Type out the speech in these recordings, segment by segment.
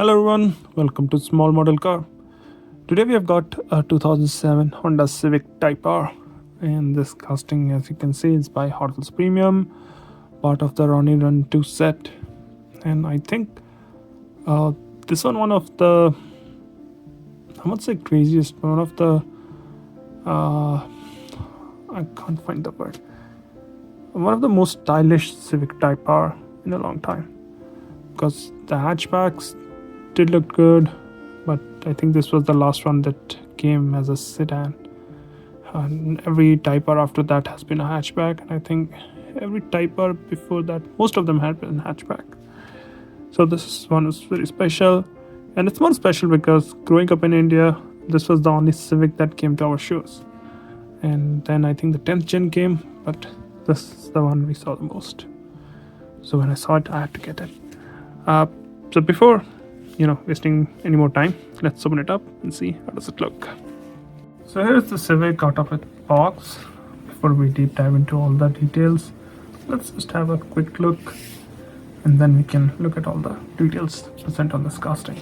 Hello everyone, welcome to Small Model Car. Today we have got a 2007 Honda Civic Type R, and this casting, as you can see, is by Hotwheels Premium, part of the Ronnie Run 2 set. And I think this one of the, I won't say craziest, but one of the, I can't find the word, one of the most stylish Civic Type R in a long time. Because the hatchbacks did look good, but I think this was the last one that came as a sedan. And every Type R after that has been a hatchback, and I think every Type R before that, most of them had been hatchback. So this one is very special, and it's more special because growing up in India, this was the only Civic that came to our shows. And then I think the 10th gen came, but this is the one we saw the most. So when I saw it, I had to get it. So before wasting any more time, let's open it up and see how does it look. So here's the Civic out of its box. Before we deep dive into all the details, let's just have a quick look, and then we can look at all the details present on this casting.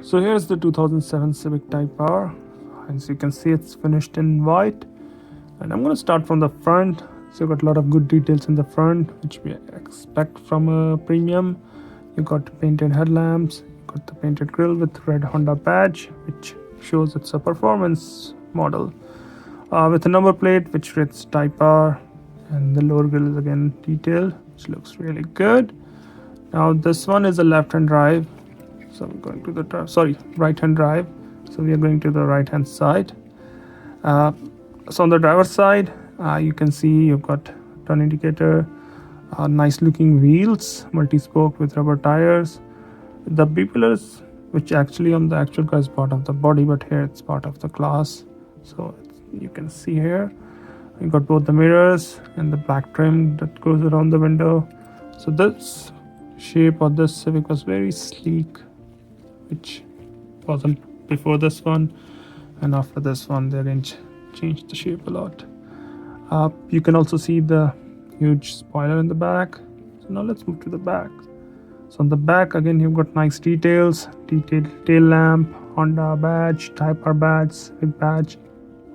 So here's the 2007 Civic Type R. As you can see, it's finished in white, and I'm going to start from the front. So you got a lot of good details in the front, which we expect from a premium. You got painted headlamps, you got the painted grille with red Honda badge, which shows it's a performance model, with a number plate which reads Type R, and the lower grille is again detailed, which looks really good. Now this one is a left-hand drive, so we're going to the right-hand drive. So we are going to the right-hand side. So on the driver's side, you can see you've got turn indicator, nice looking wheels, multi-spoke with rubber tires. The B-pillars, which actually on the actual car is part of the body, but here it's part of the glass. So you can see here, you got both the mirrors and the black trim that goes around the window. So this shape of this Civic was very sleek, which wasn't before this one, and after this one they didn't change the shape a lot. You can also see the huge spoiler in the back. So now let's move to the back. So on the back again, you've got nice details, detailed tail lamp, Honda badge, Type R badge, Civic badge,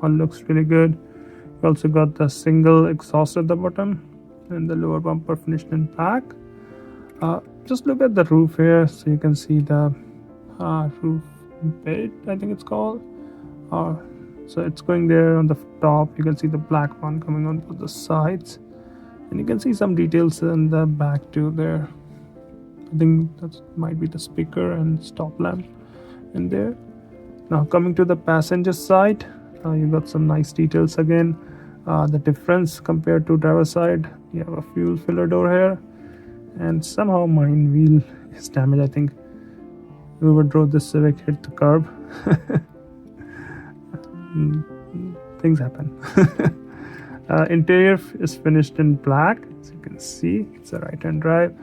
all looks really good. You also got the single exhaust at the bottom and the lower bumper finished in black. Just look at the roof here, so you can see the roof bed, I think it's called. So it's going there on the top. You can see the black one coming on both the sides, and you can see some details in the back too there. I think that might be the speaker and stop lamp in there. Now coming to the passenger side, you got some nice details again. The difference compared to driver side, you have a fuel filler door here, and somehow mine wheel is damaged. I think whoever drove this Civic hit the curb. Things happen. Interior is finished in black, as you can see. It's a right-hand drive,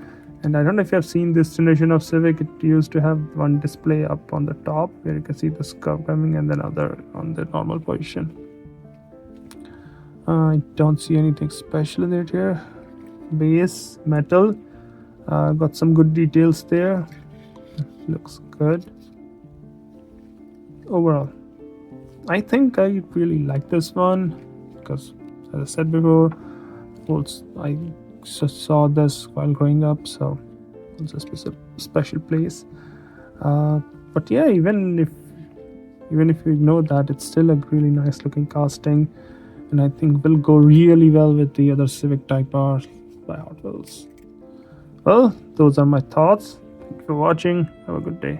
and I don't know if you have seen this generation of Civic. It used to have one display up on the top where you can see the curve coming, and then other on the normal position. I don't see anything special in it here. Base metal, got some good details there. Looks good overall. I think I really like this one because, as I said before, I just saw this while growing up, so it's a special place. But yeah, even if you ignore that, it's still a really nice looking casting, and I think will go really well with the other Civic Type R by Hotwheels. Well, those are my thoughts. Thank you for watching. Have a good day.